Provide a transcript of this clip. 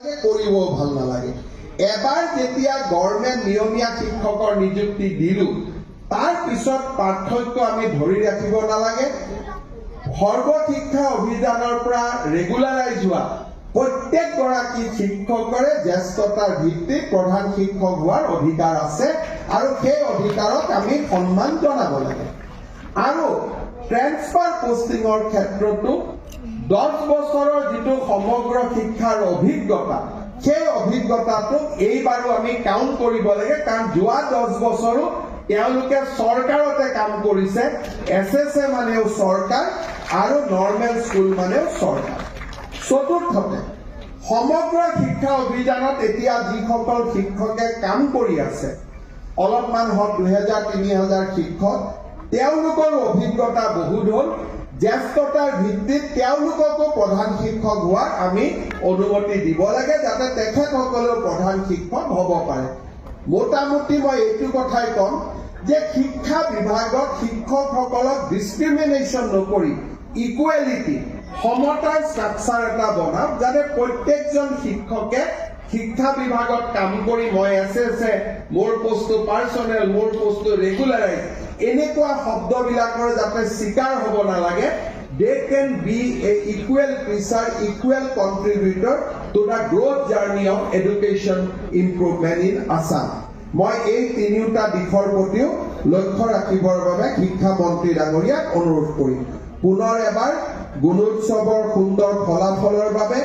কৰিব ভাল নালাগে। এবাৰ যেতিয়া গভৰ্ণমেণ্ট নিয়মীয়া শিক্ষকৰ নিযুক্তি দিলো তাৰ পিছত পাৰ্থক্য আমি ধৰি ৰাখিব নালাগে। সৰ্বশিক্ষা অভিযানৰ পৰা ৰেগুলাৰাইজ হোৱা প্ৰত্যেকগৰাকী শিক্ষকৰে জ্যেষ্ঠতাৰ ভিত্তিত প্ৰধান শিক্ষক হোৱাৰ অধিকাৰ আছে আৰু সেই অধিকাৰক আমি সন্মান জনাব লাগে। আৰু ট্ৰেন্সফাৰ পোষ্টিঙৰ ক্ষেত্ৰতো 10 বছৰৰ যিটো সমগ্ৰ শিক্ষাৰ অভিজ্ঞতা সেই অভিজ্ঞতাটোক এইবাৰো আমি কাউণ্ট কৰিব লাগে, কাৰণ যোৱা 10 বছৰো তেওঁলোকে চৰকাৰতে কাম কৰিছে। SSA মানেও চৰকাৰ আৰু নৰ্মেল স্কুল মানেও চৰকাৰ। চতুৰ্থতে, সমগ্ৰ শিক্ষা অভিযানত এতিয়া যিসকল শিক্ষকে কাম কৰি আছে অলপমান হওক 2000-3000 শিক্ষক, তেওঁলোকৰ অভিজ্ঞতা বহুত হ'ল। জ্যেষ্ঠতাৰ ভিত্তিত তেওঁলোককো প্ৰধান শিক্ষক হোৱাৰ আমি অনুমতি দিব লাগে, যাতে তেখেতসকলেও প্ৰধান শিক্ষক হ'ব পাৰে। মোটামুটি মই এইটো কথাই ক'ম যে শিক্ষা বিভাগত শিক্ষকসকলক ডিছক্ৰিমিনেশ্যন নকৰি ইকুৱেলিটি সমতাৰ ষ্ট্ৰাকচাৰ এটা বনাওক, যাতে প্ৰত্যেকজন শিক্ষকে শিক্ষা বিভাগত কাম কৰি মই SSA, মোৰ পোষ্টটো পাৰ্চনেল, মোৰ পোষ্টটো ৰেগুলাৰাইজ, এনেকুৱা শব্দবিলাকৰ যাতে চিকাৰ হ'ব নালাগে। They can be a equal preacher, equal contributor to the growth journey of education improvement in Assam. মই এই তিনিওটা দিশৰ প্ৰতিও লক্ষ্য ৰাখিবৰ বাবে শিক্ষা মন্ত্ৰী ডাঙৰীয়াক অনুৰোধ কৰিম। পুনৰ এবাৰ গুণোৎসৱৰ সুন্দৰ ফলাফলৰ বাবে